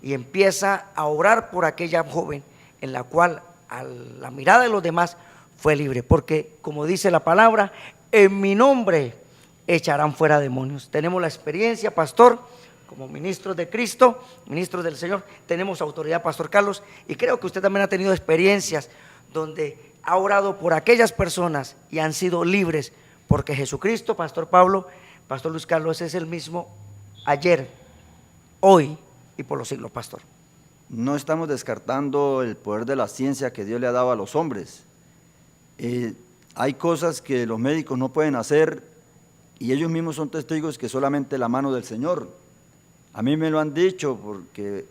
y empieza a orar por aquella joven, en la cual a la mirada de los demás fue libre, porque como dice la palabra, en mi nombre echarán fuera demonios. Tenemos la experiencia, pastor, como ministros de Cristo, ministros del Señor, tenemos autoridad, pastor Carlos, y creo que usted también ha tenido experiencias donde ha orado por aquellas personas y han sido libres, porque Jesucristo, pastor Pablo, pastor Luis Carlos, es el mismo ayer, hoy y por los siglos, pastor. no estamos descartando el poder de la ciencia que Dios le ha dado a los hombres. Hay cosas que los médicos no pueden hacer y ellos mismos son testigos que solamente la mano del Señor. A mí me lo han dicho porque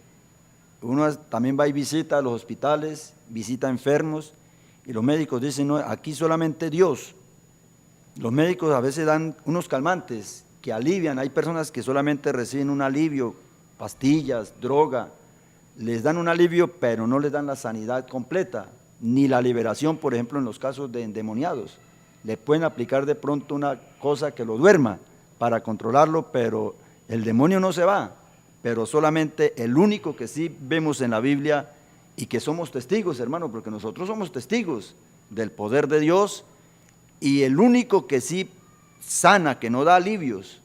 uno también va y visita a los hospitales, visita enfermos y los médicos dicen, no, aquí solamente Dios. Los médicos a veces dan unos calmantes que alivian, hay personas que solamente reciben un alivio, pastillas, droga, les dan un alivio pero no les dan la sanidad completa, ni la liberación, por ejemplo, en los casos de endemoniados. Le pueden aplicar de pronto una cosa que lo duerma para controlarlo, pero el demonio no se va, pero solamente el único que sí vemos en la Biblia y que somos testigos, hermano, porque nosotros somos testigos del poder de Dios, y el único que sí sana, que no da alivios,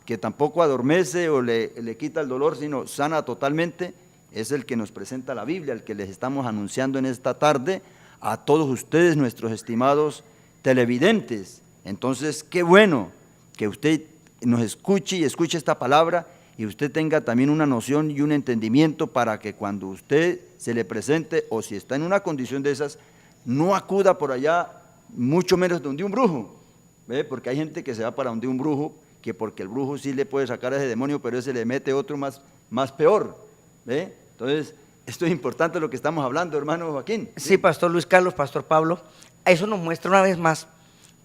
que tampoco adormece o le quita el dolor, sino sana totalmente, es el que nos presenta la Biblia, el que les estamos anunciando en esta tarde a todos ustedes, nuestros estimados televidentes. Entonces, qué bueno que usted nos escuche y escuche esta palabra y usted tenga también una noción y un entendimiento para que cuando usted se le presente o si está en una condición de esas, no acuda por allá, mucho menos donde un brujo, ¿ve? Porque hay gente que se va para donde un brujo, que porque el brujo sí le puede sacar a ese demonio, pero ese le mete otro más peor, ¿ve? Entonces, esto es importante lo que estamos hablando, hermano Joaquín. Sí, Pastor Luis Carlos, Pastor Pablo, eso nos muestra una vez más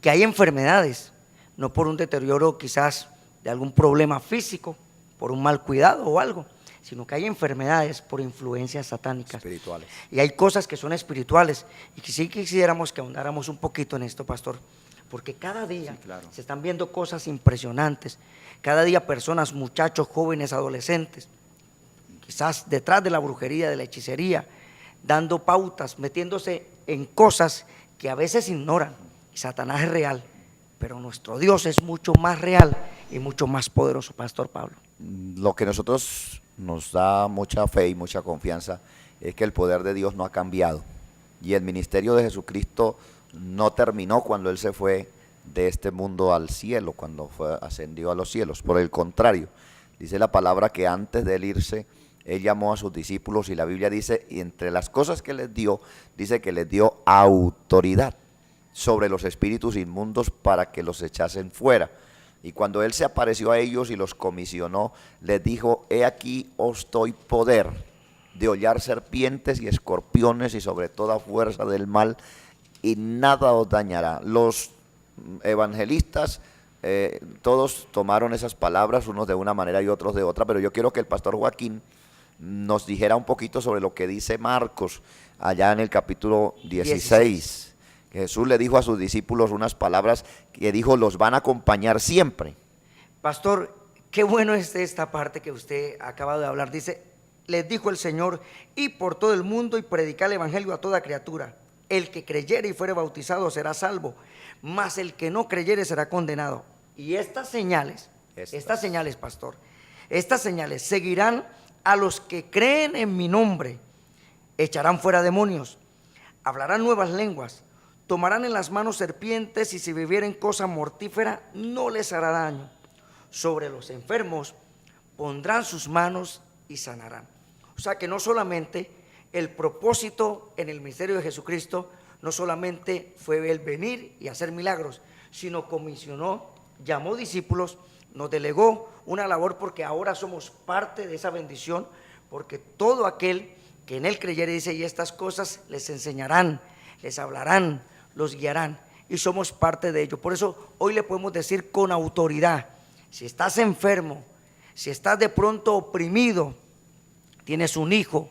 que hay enfermedades, no por un deterioro quizás de algún problema físico, por un mal cuidado o algo, sino que hay enfermedades por influencias satánicas. Espirituales. Y hay cosas que son espirituales, y que sí quisiéramos que ahondáramos un poquito en esto, Pastor, porque cada día Sí, claro. se están viendo cosas impresionantes, cada día personas, muchachos, jóvenes, adolescentes, quizás detrás de la brujería, de la hechicería, dando pautas, metiéndose en cosas que a veces ignoran. Y Satanás es real, pero nuestro Dios es mucho más real y mucho más poderoso, Pastor Pablo. Lo que nosotros nos da mucha fe y mucha confianza es que el poder de Dios no ha cambiado y el ministerio de Jesucristo no terminó cuando Él se fue de este mundo al cielo, cuando ascendió a los cielos. Por el contrario, dice la palabra que antes de Él irse, Él llamó a sus discípulos y la Biblia dice, y entre las cosas que les dio, dice que les dio autoridad sobre los espíritus inmundos para que los echasen fuera. Y cuando Él se apareció a ellos y los comisionó, les dijo, he aquí os doy poder de hollar serpientes y escorpiones y sobre toda fuerza del mal, y nada os dañará. Los evangelistas, todos tomaron esas palabras, unos de una manera y otros de otra, pero yo quiero que el pastor Joaquín nos dijera un poquito sobre lo que dice Marcos, allá en el capítulo 16. Jesús le dijo a sus discípulos unas palabras que dijo, los van a acompañar siempre. Pastor, qué bueno es esta parte que usted acaba de hablar. Dice, les dijo el Señor, y por todo el mundo y predicar el evangelio a toda criatura. El que creyere y fuere bautizado será salvo, mas el que no creyere será condenado. Y estas señales, pastor, estas señales seguirán a los que creen en mi nombre. Echarán fuera demonios, hablarán nuevas lenguas, tomarán en las manos serpientes, y si bebieren cosa mortífera no les hará daño. Sobre los enfermos pondrán sus manos y sanarán. O sea que no solamente el propósito en el ministerio de Jesucristo, no solamente fue el venir y hacer milagros, sino comisionó, llamó discípulos, nos delegó una labor, porque ahora somos parte de esa bendición, porque todo aquel que en Él creyere, dice, y estas cosas les enseñarán, les hablarán, los guiarán, y somos parte de ello. Por eso hoy le podemos decir con autoridad, si estás enfermo, si estás de pronto oprimido, tienes un hijo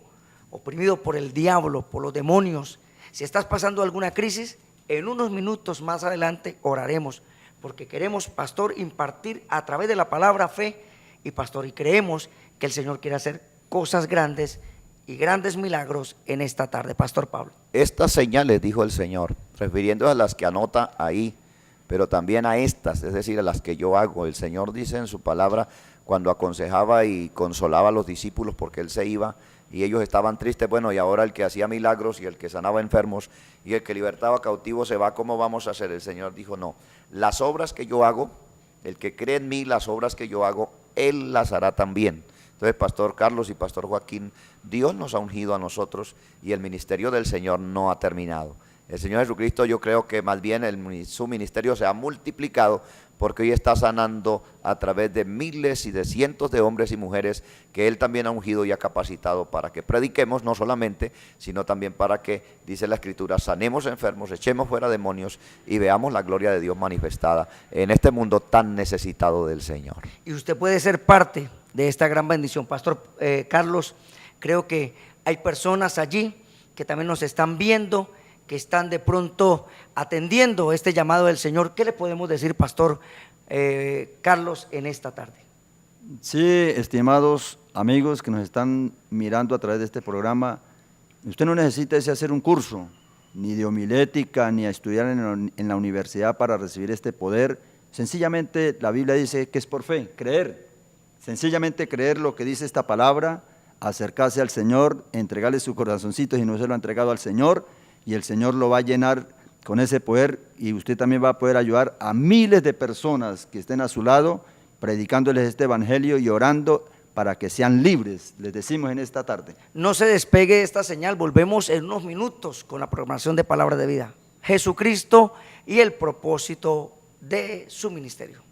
oprimido por el diablo, por los demonios, si estás pasando alguna crisis, en unos minutos más adelante oraremos, porque queremos, pastor, impartir a través de la palabra fe, y pastor, y creemos que el Señor quiere hacer cosas grandes y grandes milagros en esta tarde, Pastor Pablo. Estas señales, dijo el Señor, refiriendo a las que anota ahí, pero también a estas, es decir, a las que yo hago. El Señor dice en su palabra, cuando aconsejaba y consolaba a los discípulos porque Él se iba y ellos estaban tristes, bueno, y ahora el que hacía milagros y el que sanaba enfermos y el que libertaba cautivos se va, ¿cómo vamos a hacer? El Señor dijo, no, las obras que yo hago, el que cree en mí, las obras que yo hago, Él las hará también. Entonces, Pastor Carlos y Pastor Joaquín, Dios nos ha ungido a nosotros y el ministerio del Señor no ha terminado. El Señor Jesucristo, yo creo que más bien su ministerio se ha multiplicado porque hoy está sanando a través de miles y de cientos de hombres y mujeres que Él también ha ungido y ha capacitado para que prediquemos, no solamente, sino también para que, dice la Escritura, sanemos enfermos, echemos fuera demonios y veamos la gloria de Dios manifestada en este mundo tan necesitado del Señor. Y usted puede ser parte de esta gran bendición. Pastor Carlos, creo que hay personas allí que también nos están viendo, que están de pronto atendiendo este llamado del Señor. ¿Qué le podemos decir, Pastor Carlos, en esta tarde? Sí, estimados amigos que nos están mirando a través de este programa, usted no necesita hacer un curso, ni de homilética, ni a estudiar en la universidad para recibir este poder. Sencillamente la Biblia dice que es por fe, creer. Sencillamente creer lo que dice esta palabra, acercarse al Señor, entregarle su corazoncito si no se lo ha entregado al Señor, y el Señor lo va a llenar con ese poder y usted también va a poder ayudar a miles de personas que estén a su lado, predicándoles este evangelio y orando para que sean libres, les decimos en esta tarde. No se despegue esta señal, volvemos en unos minutos con la programación de Palabra de Vida. Jesucristo y el propósito de su ministerio.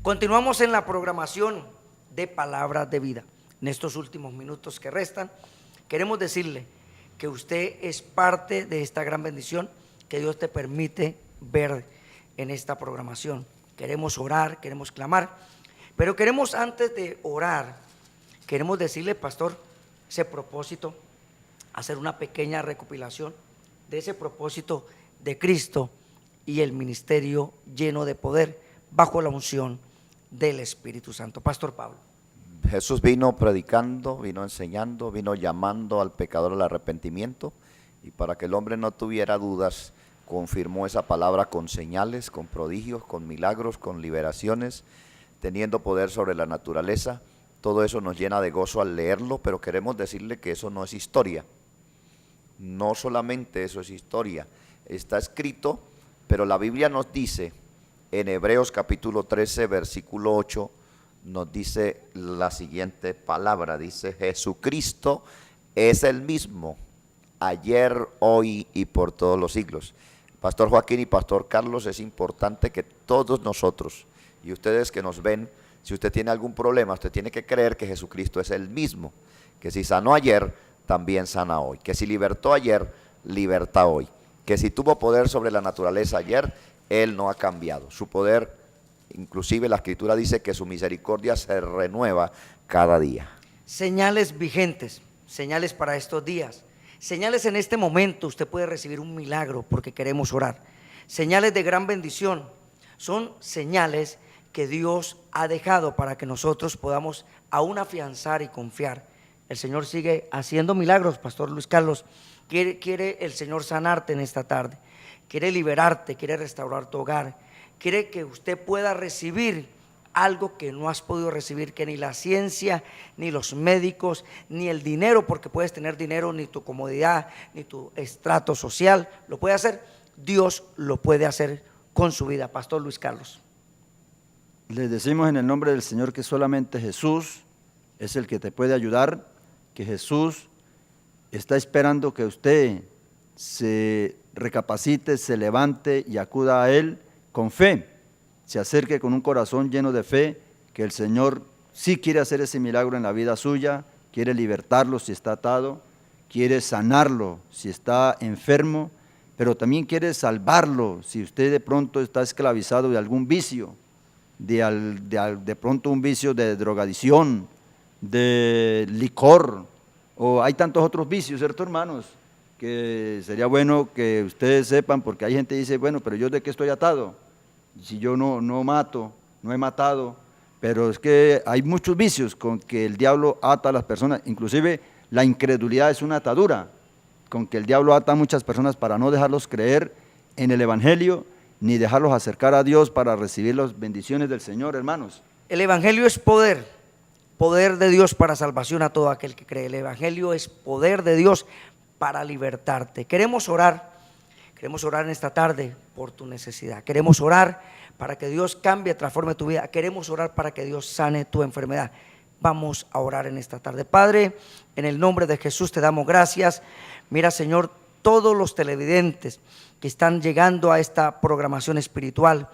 Continuamos en la programación de Palabras de Vida. En estos últimos minutos que restan, queremos decirle que usted es parte de esta gran bendición que Dios te permite ver en esta programación. Queremos orar, queremos clamar, pero queremos, antes de orar, queremos decirle, pastor, ese propósito, hacer una pequeña recopilación de ese propósito de Cristo y el ministerio lleno de poder bajo la unción del Espíritu Santo. Pastor Pablo. Jesús vino predicando, vino enseñando, vino llamando al pecador al arrepentimiento, y para que el hombre no tuviera dudas, confirmó esa palabra con señales, con prodigios, con milagros, con liberaciones, teniendo poder sobre la naturaleza. Todo eso nos llena de gozo al leerlo, pero queremos decirle que eso no es historia. No solamente eso es historia, está escrito, pero la Biblia nos dice, en Hebreos capítulo 13, versículo 8, nos dice la siguiente palabra, dice: Jesucristo es el mismo, ayer, hoy y por todos los siglos. Pastor Joaquín y Pastor Carlos, es importante que todos nosotros, y ustedes que nos ven, si usted tiene algún problema, usted tiene que creer que Jesucristo es el mismo, que si sanó ayer, también sana hoy, que si libertó ayer, liberta hoy, que si tuvo poder sobre la naturaleza ayer, Él no ha cambiado. Su poder, inclusive la Escritura dice que su misericordia se renueva cada día. Señales vigentes, señales para estos días. Señales en este momento, usted puede recibir un milagro porque queremos orar. Señales de gran bendición, son señales que Dios ha dejado para que nosotros podamos aún afianzar y confiar. El Señor sigue haciendo milagros, Pastor Luis Carlos. Quiere el Señor sanarte en esta tarde, quiere liberarte, quiere restaurar tu hogar, quiere que usted pueda recibir algo que no has podido recibir, que ni la ciencia, ni los médicos, ni el dinero, porque puedes tener dinero, ni tu comodidad, ni tu estrato social lo puede hacer. Dios lo puede hacer con su vida. Pastor Luis Carlos. Les decimos en el nombre del Señor que solamente Jesús es el que te puede ayudar, que Jesús está esperando que usted se recapacite, se levante y acuda a Él con fe, se acerque con un corazón lleno de fe, que el Señor sí quiere hacer ese milagro en la vida suya, quiere libertarlo si está atado, quiere sanarlo si está enfermo, pero también quiere salvarlo si usted de pronto está esclavizado de algún vicio, de pronto un vicio de drogadicción, de licor, o hay tantos otros vicios, ¿cierto, hermanos? Que sería bueno que ustedes sepan, porque hay gente que dice, bueno, pero yo de qué estoy atado, si yo no mato, no he matado, pero es que hay muchos vicios con que el diablo ata a las personas, inclusive la incredulidad es una atadura, con que el diablo ata a muchas personas para no dejarlos creer en el Evangelio, ni dejarlos acercar a Dios para recibir las bendiciones del Señor, hermanos. El Evangelio es poder, poder de Dios para salvación a todo aquel que cree. El Evangelio es poder de Dios para libertarte. Queremos orar en esta tarde por tu necesidad. Queremos orar para que Dios cambie, transforme tu vida. Queremos orar para que Dios sane tu enfermedad. Vamos a orar en esta tarde. Padre, en el nombre de Jesús te damos gracias. Mira, Señor, todos los televidentes que están llegando a esta programación espiritual,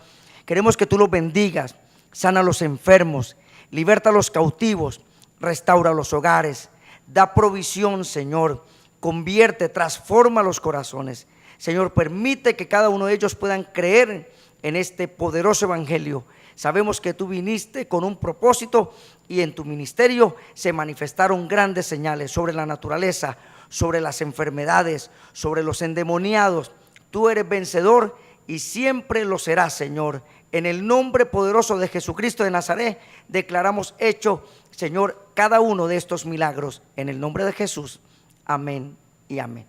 queremos que tú los bendigas, sana a los enfermos, liberta a los cautivos, restaura los hogares, da provisión, Señor, convierte, transforma los corazones. Señor, permite que cada uno de ellos puedan creer en este poderoso evangelio. Sabemos que tú viniste con un propósito y en tu ministerio se manifestaron grandes señales sobre la naturaleza, sobre las enfermedades, sobre los endemoniados. Tú eres vencedor y siempre lo serás, Señor. En el nombre poderoso de Jesucristo de Nazaret declaramos hecho, Señor, cada uno de estos milagros en el nombre de Jesús. Amén y amén.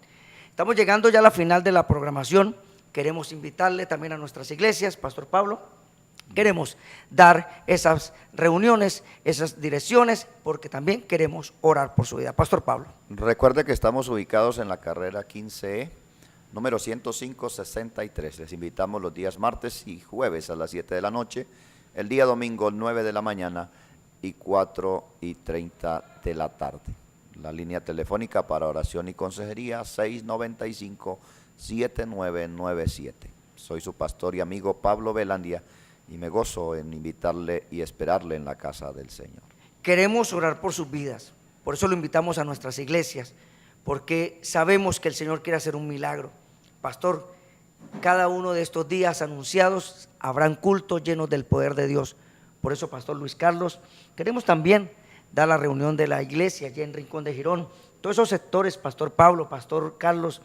Estamos llegando ya a la final de la programación. Queremos invitarle también a nuestras iglesias, Pastor Pablo. Queremos dar esas reuniones, esas direcciones, porque también queremos orar por su vida. Pastor Pablo. Recuerde que estamos ubicados en la carrera 15E, número 105-63. Les invitamos los días martes y jueves a las 7 de la noche, el día domingo 9 de la mañana y 4:30 de la tarde. La línea telefónica para oración y consejería 695-7997. Soy su pastor y amigo Pablo Velandia y me gozo en invitarle y esperarle en la casa del Señor. Queremos orar por sus vidas, por eso lo invitamos a nuestras iglesias, porque sabemos que el Señor quiere hacer un milagro. Pastor, cada uno de estos días anunciados habrán cultos llenos del poder de Dios. Por eso, Pastor Luis Carlos, queremos también dar la reunión de la iglesia allí en Rincón de Girón. Todos esos sectores, Pastor Pablo, Pastor Carlos,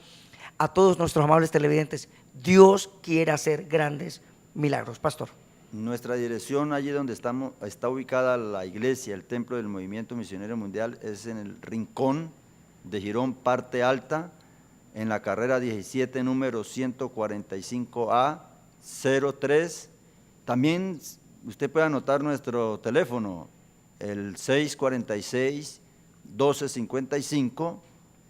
a todos nuestros amables televidentes, Dios quiere hacer grandes milagros. Pastor. Nuestra dirección allí donde estamos, está ubicada la iglesia, el templo del Movimiento Misionero Mundial, es en el Rincón de Girón, parte alta, en la carrera 17, número 145A03. También usted puede anotar nuestro teléfono, el 646-1255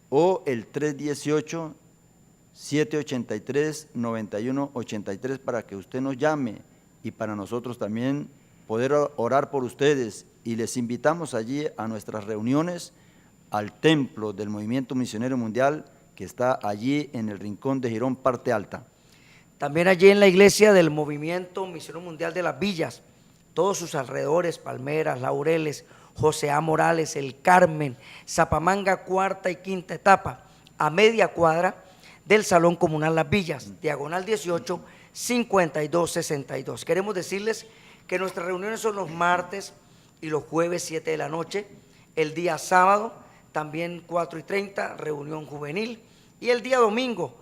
o el 318-783-9183 para que usted nos llame y para nosotros también poder orar por ustedes. Y les invitamos allí a nuestras reuniones al templo del Movimiento Misionero Mundial que está allí en el Rincón de Girón, parte alta. También allí en la iglesia del Movimiento Misionero Mundial de las Villas, todos sus alrededores, Palmeras, Laureles, José A. Morales, El Carmen, Zapamanga, cuarta y quinta etapa, a media cuadra del Salón Comunal Las Villas, diagonal 18, 5262. Queremos decirles que nuestras reuniones son los martes y los jueves 7 de la noche, el día sábado también 4:30, reunión juvenil. Y el día domingo,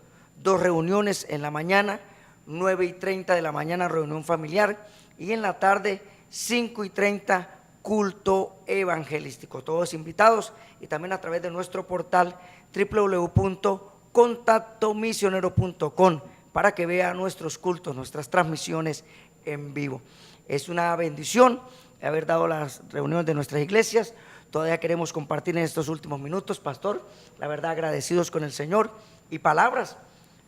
2 reuniones en la mañana, 9:30 de la mañana, reunión familiar, y en la tarde, 5:30, culto evangelístico. Todos invitados, y también a través de nuestro portal www.contactomisionero.com para que vea nuestros cultos, nuestras transmisiones en vivo. Es una bendición haber dado las reuniones de nuestras iglesias. Todavía queremos compartir en estos últimos minutos, pastor, la verdad, agradecidos con el Señor, y palabras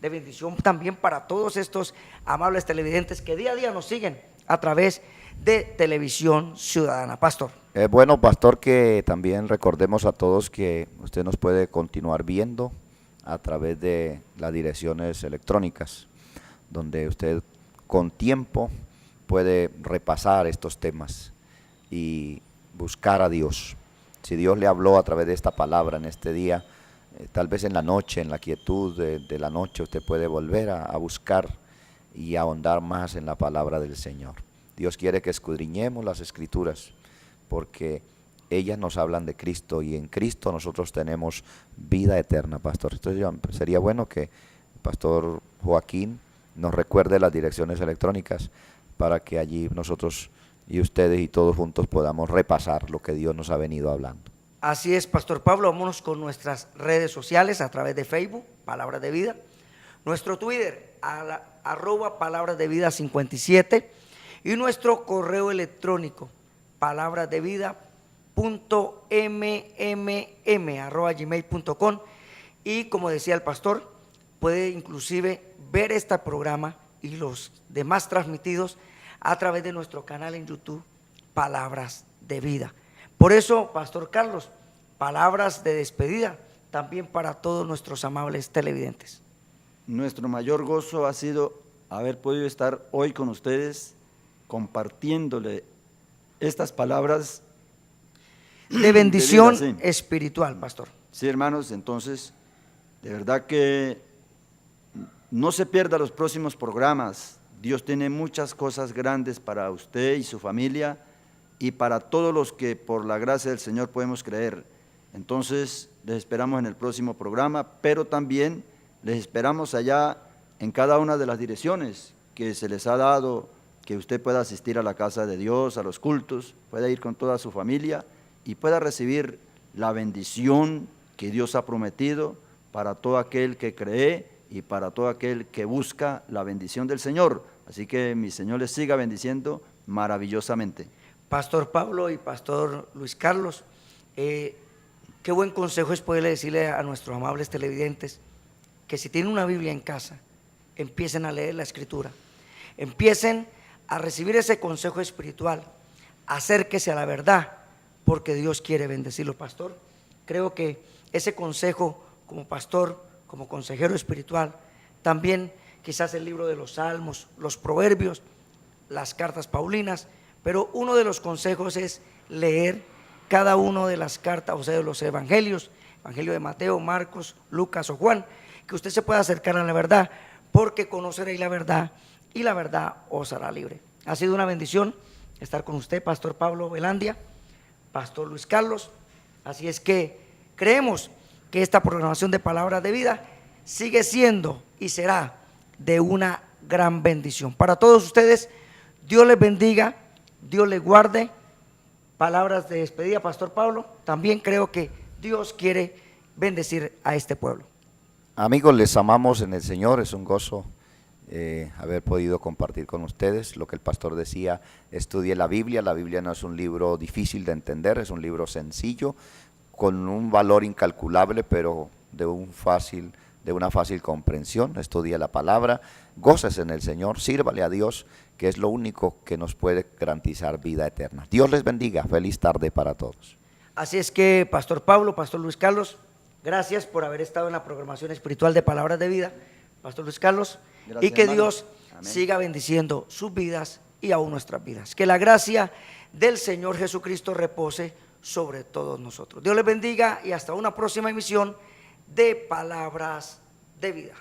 de bendición también para todos estos amables televidentes que día a día nos siguen a través de Televisión Ciudadana. Pastor. Bueno, pastor, que también recordemos a todos que usted nos puede continuar viendo a través de las direcciones electrónicas, donde usted con tiempo puede repasar estos temas y buscar a Dios. Si Dios le habló a través de esta palabra en este día, tal vez en la noche, en la quietud de la noche, usted puede volver a buscar y ahondar más en la palabra del Señor. Dios quiere que escudriñemos las Escrituras, porque ellas nos hablan de Cristo, y en Cristo nosotros tenemos vida eterna, pastor. Entonces sería bueno que el pastor Joaquín nos recuerde las direcciones electrónicas para que allí nosotros y ustedes y todos juntos podamos repasar lo que Dios nos ha venido hablando. Así es, pastor Pablo. Vámonos con nuestras redes sociales a través de Facebook, Palabras de Vida, nuestro Twitter, @Palabras de Vida 57, y nuestro correo electrónico, palabrasdevida.mmm@gmail.com. Y como decía el pastor, puede inclusive ver este programa y los demás transmitidos a través de nuestro canal en YouTube, Palabras de Vida. Por eso, pastor Carlos, palabras de despedida también para todos nuestros amables televidentes. Nuestro mayor gozo ha sido haber podido estar hoy con ustedes compartiéndole estas palabras de bendición de vida, sí. Espiritual, pastor. Sí, hermanos, entonces, de verdad que no se pierda los próximos programas. Dios tiene muchas cosas grandes para usted y su familia, y para todos los que por la gracia del Señor podemos creer. Entonces, les esperamos en el próximo programa, pero también les esperamos allá en cada una de las direcciones que se les ha dado, que usted pueda asistir a la casa de Dios, a los cultos, pueda ir con toda su familia y pueda recibir la bendición que Dios ha prometido para todo aquel que cree y para todo aquel que busca la bendición del Señor. Así que mi Señor les siga bendiciendo maravillosamente. Pastor Pablo y pastor Luis Carlos, qué buen consejo es poderle decirle a nuestros amables televidentes que si tienen una Biblia en casa, empiecen a leer la Escritura, empiecen a recibir ese consejo espiritual, acérquese a la verdad, porque Dios quiere bendecirlo, pastor. Creo que ese consejo como pastor, como consejero espiritual, también quizás el libro de los Salmos, los Proverbios, las cartas paulinas, pero uno de los consejos es leer cada una de las cartas, o sea, de los evangelios, evangelio de Mateo, Marcos, Lucas o Juan, que usted se pueda acercar a la verdad, porque conoceréis la verdad y la verdad os hará libre. Ha sido una bendición estar con usted, pastor Pablo Velandia, pastor Luis Carlos. Así es que creemos que esta programación de Palabras de Vida sigue siendo y será de una gran bendición para todos ustedes. Dios les bendiga, Dios les guarde. Palabras de despedida, pastor Pablo. También creo que Dios quiere bendecir a este pueblo. Amigos, les amamos en el Señor. Es un gozo haber podido compartir con ustedes lo que el pastor decía. Estudie la Biblia. La Biblia no es un libro difícil de entender, es un libro sencillo, con un valor incalculable, pero de una fácil comprensión. Estudia la palabra, gócese en el Señor, sírvale a Dios, que es lo único que nos puede garantizar vida eterna. Dios les bendiga. Feliz tarde para todos. Así es que, pastor Pablo, pastor Luis Carlos, gracias por haber estado en la programación espiritual de Palabras de Vida, pastor Luis Carlos. Gracias, y que hermano. Dios Amén. Siga bendiciendo sus vidas y aún nuestras vidas. Que la gracia del Señor Jesucristo repose sobre todos nosotros. Dios les bendiga y hasta una próxima emisión de Palabras de Vida.